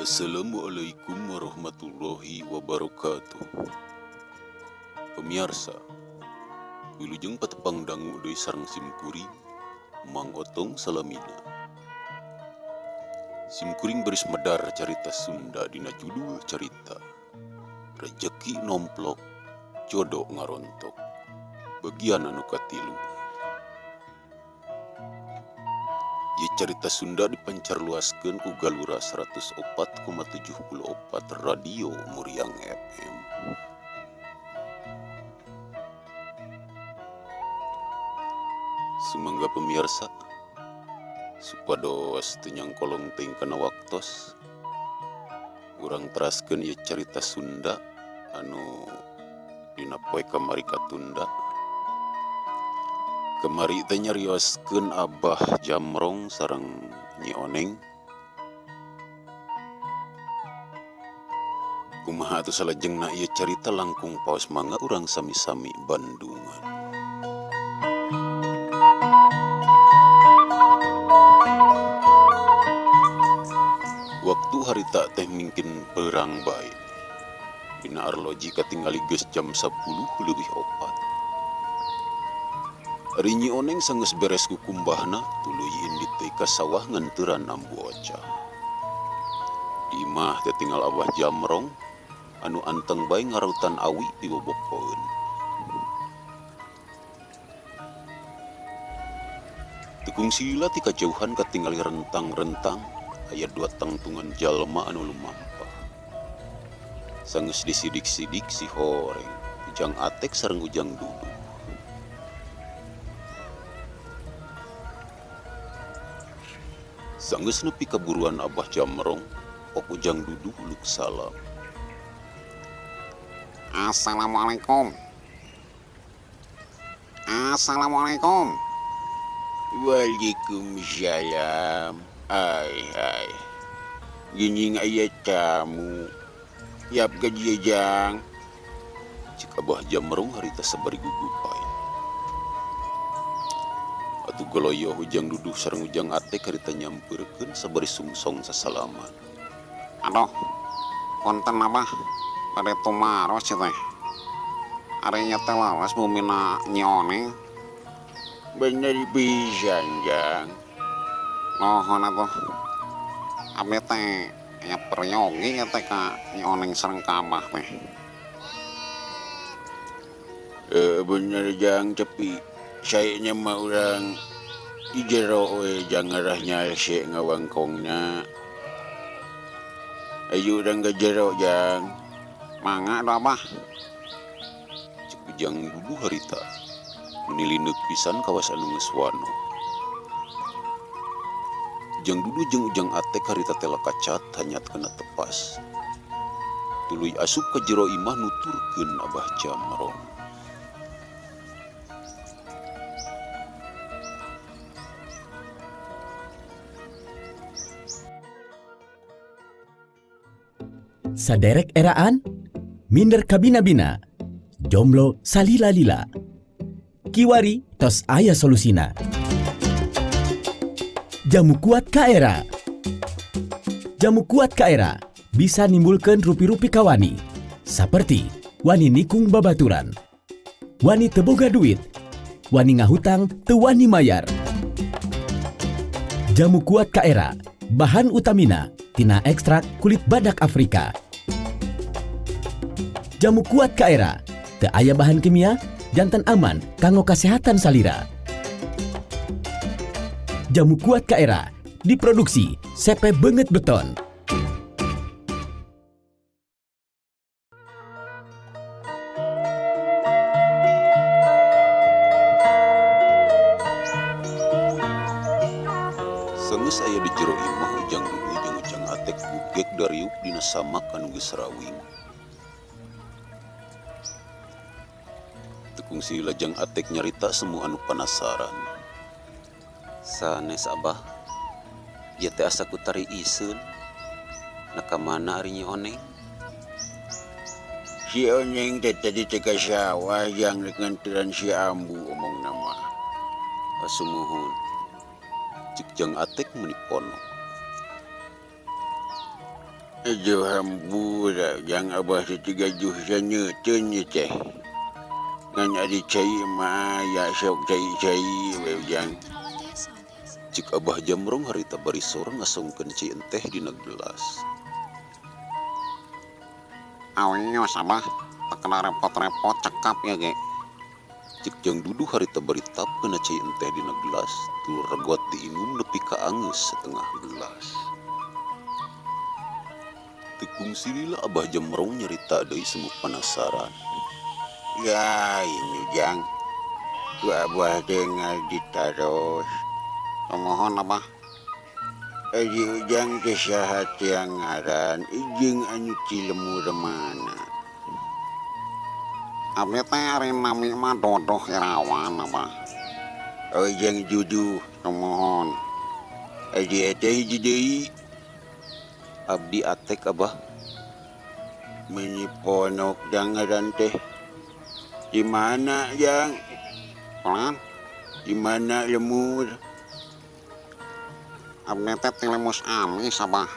Assalamualaikum warahmatullahi wabarakatuh. Pemirsa, wilujeng patepang dangu deui sareng simkuring Mang Otong Salamina. Simkuring beris medar carita Sunda dina judul carita Rejeki Nomplok Jodoh Ngarontok bagian anu katilu. Ieu carita Sunda dipancarluaskeun ku Galura 104,74 Radio Muriang FM. Sumangga pemirsa, supados teu nyangkolong teuing kana waktos, urang teraskeun ieu carita Sunda anu dina poe kamari katunda. Kemari teh nyarioskeun Abah Jamrong sareng Nyi Oneng. Kumaha atuh salajengna ieu carita langkung paos mangga urang sami-sami bandungan. Waktu harita teh mingkin perang bae. Dina arloji katingali geus jam 10 leuwih 4. Ari Nyi Oneng sanggeus beres ku kumbahna tuluy indit teh ka sawah ngenteuran ambu oca. Di imah teh tinggal Abah Jamrong anu anteng bae ngarautan awi di bobokoeun. Tekung sila ti kajauhan katingali rentang-rentang aya 2 tangtungan jalma anu lumampah. Sanggeus disidik-sidik si horeng, Ujang Atek sareng Ujang Dudu. Sanggeus nepi kaburuan Abah Jamrong, pok Ujang Dudu uluk salam. Assalamualaikum. Assalamualaikum. Waalaikumsalam. Hai. Geuning aya tamu. Yap gajajang. Cik Abah Jamrong harita sabari gugupai. Atuh galoyo Ujang Dudu sareng Ujang Atek harita nyampeurkeun sabari sungsong sasalaman. Aduh, konten Abah pada tumaros teh. Arenya teh lawas bumina Nyi Oneng. Bener pisan, Jang. Nuhun atuh. Abdi teh aya peryogi teh ka Nyi Oneng sareng ka Abah teh. Bener Jang, tapi sayanya mah urang di jero we Jang ngarahnya se ngawangkongna. Ayo urang ka jero Jang. Mangga atuh Abah. Cek Ujang Dudu harita menilineuk pisan kawas anu geus wano. Ujang Dudu jeung Ujang Atek harita teh lakacat hanyatkeunna tepas. Tuluy asup ka jero imah nuturkeun Abah Jamrong. Saderek eraan, minder kabina-bina, jomblo salila-lila. Kiwari tos aya solusina. Jamu kuat ka era. Jamu kuat ka era bisa nimbulkeun rupi-rupi kawani. Saperti wani nikung babaturan, wani teu boga duit, wani ngahutang teu wani mayar. Jamu kuat ka era, bahan utamina tina ekstrak kulit badak Afrika. Jamu kuat ka era, teu aya bahan kimia, jantan aman kanggo kasehatan salira. Jamu kuat ka era diproduksi CP Beungeut Beton. Sanggeus aya di jero imah Ujang Dudu jeung Ujang Atek bugek dariuk dina samak anu geus rawing. Tekung si Lajang Atek nyarita semu anu penasaran. Sanes Abah, ieu teh asa kutari iseun. Naka mana ari Nyi Oneng? Si Oneng teh tadi teh ka sawah Jang rek nganteuran si Ambu omongna mah. Sumuhun. Cik Jang Atek menipono. Aduh hambura, yang abah setigajuh sana tanya teh. Ngan ada cai mah, ya sok cai-cai, wejang. Cik Abah Jamrong harita bari sorang ngasongkeun cai teh dina gelas. Awenyos abah, tak kena repot-repot cekap ya ge. Cik Jang Duduh harita bari tapkeun cai teh dina gelas, tulur regot diinum nepi ka angeus setengah gelas. Tekung silila Abah Jamrong nyarita deui semuk penasaran. Ya ini jang, ku abah dengar ditaros. Mohon abah. Aji ujang kesahat yang ngaran, ijeng anu cilemu remana. Abah teh ari nami mah dodoh irawan abah. Ujang juduh, mohon. Aji eteh hiji deui. Abdi atek Abah. Menyiponok jangaran teh. Di mana yang? Pelan? Di mana lemur? Abdi teh tilemus amis abah.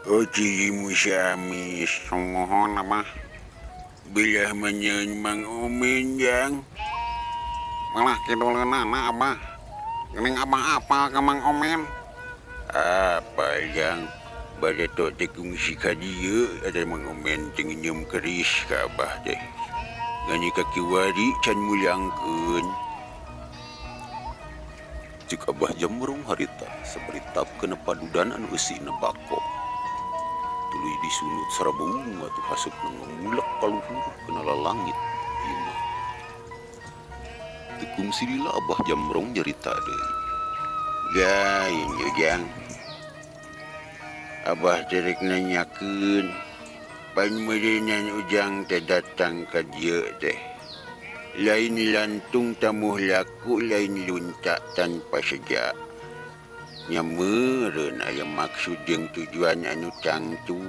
Oh tilemus amis, mohon abah. Bilah menyen Mang Omen yang. Malah kiduleunana abah. Geuning abah apa ka Mang Omen? Apa yang? Bade tok teh kungsi ka dieu ada Mang Omen teu nyeum keris ka abah teh. Ngani kaki wari can mulyangkeun. Cik Abah Jamrong harita sabari tapkeun padudan anu eusina bako. Tuluy disunut sarabung atuh hasupna ngulek ka luhur kana langit ima. Tekung silila Abah Jamrong nyarita deui. Ya ini jang. Abah terek nanyakeun. Pan meureunan ujang teh datang ka dieu teh. Lain lantung tamuh laku, lain luntak tanpa sejak. Nyameureun aya maksud jeung tujuan anu tangtu.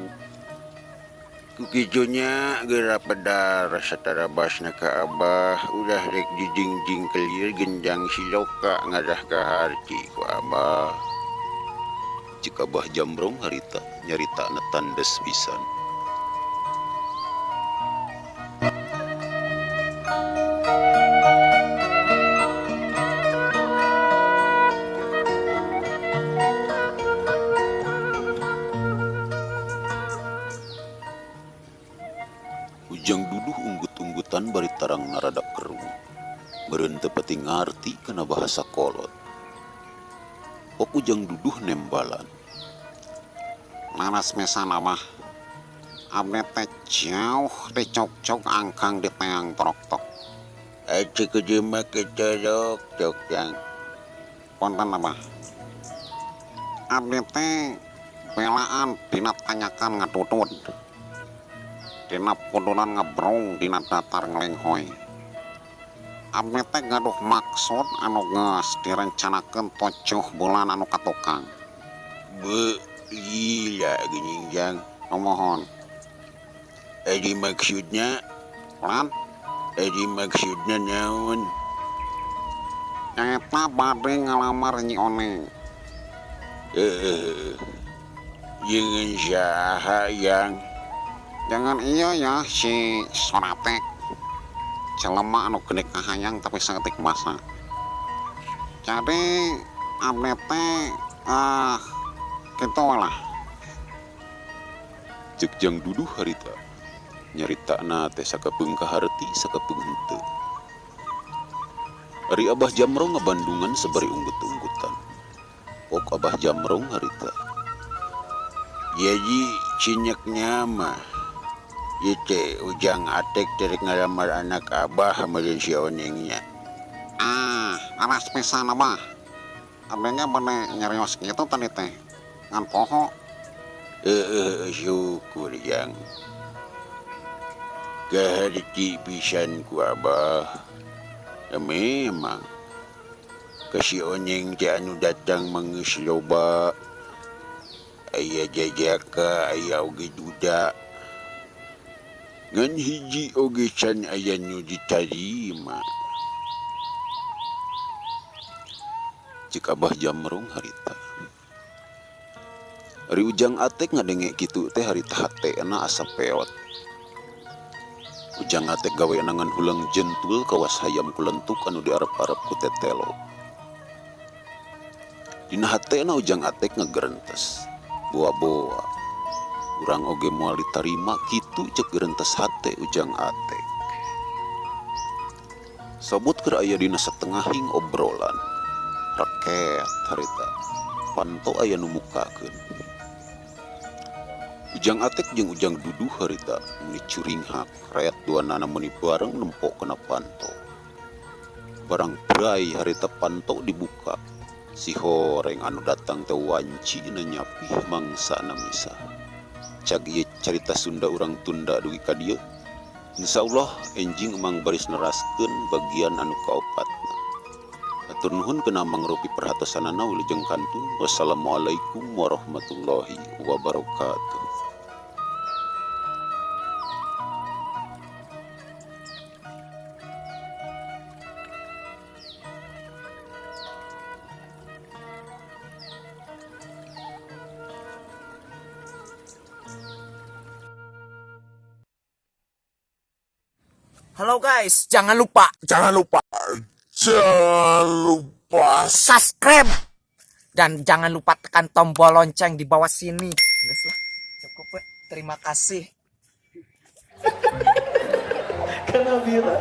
Kukijonya geura pedar satara basna ka abah, udah rek dijingjing kelir gendang siloka ngadah ka harti ku abah. Cik Abah Jamrong harita nyaritana tandes pisan. Ujang Duduh unggut-unggutan bari tarang narada kerung. Meureun teu pati ngarti kana bahasa kolot. Pok Ujang Duduh nembalan. Manas mesan abah. Abdi teh jauh dicok-cok angkang di teang proktok. Aja kejema kecorok Cok yang. Ponten abah. Abdi teh belaan dina tanyakan ngatutut. Dina puduran ngebrong dina datar ngelenghoy. Abdi teh gaduh maksud anu geus direncanakeun 7 bulan anu katukang. Be gila geuning jang. Mohon. Adi maksudnya, Pelan. adi maksudnya naon? Eta bade ngalamar Nyi Oneng. Jangan saha yang Jangan iya ya si Sonatek. Jelema anu gede kahayang tapi saeutik masa. Jadi abdi teh kitu lah. Cek Jang Duduh harita nyaritana teh sakapeung kaharti sakapeung henteu. Ari Abah Jamrong ngabandungan sabari unggut-unggutan. Pok Abah Jamrong harita. Jadi cinyeknya mah Yete ujang atek terek ngalamar anak abah meureun si Onengnya. Aras pisan abah. Abengnya bener nyarios kitu tadi teh. Ngan poho. Syukur yang kaharti pisan ku abah. Ya memang kasi Oneng teh anu datang mangeus loba. Aya jajaka, aya oge duda. Ngan hiji oge can aya nu ditarima. Cik Abah Jamrong harita. Hari ujang atek ngadenge gitu teh hari tahate na asa peot. Ujang atek gawe anangan hulang jentul kawas hayam kulentuk anu diarep-arep ku tetelo. Dina hatena ujang atek ngegerentes. Boa-boa. Urang oge moal ditarima kitu cek gerentes hate ujang atek. Sabut keur aya dina setengahing obrolan. Raket harita. Panto aya nu mukakeun. Ujang atek jeung ujang duduh harita meni curinghak rakyat duanana meni bareng nempok kena panto. Barang berai harita panto dibuka. Si horeng anu datang teh wanci na nyapih mangsa na misa. Cag ieu carita Sunda urang Tunda dugi ka dieu. Insyaallah enjing emang baris neraskeun bagian anu kaopatna. Atur nuhun kena mangrupi perhatosanana wilujeng kantun. Wassalamualaikum warahmatullahi wabarakatuh. Halo guys, jangan lupa subscribe dan jangan lupa tekan tombol lonceng di bawah sini. Guys lah, cukup we. Terima kasih. Karena Bira.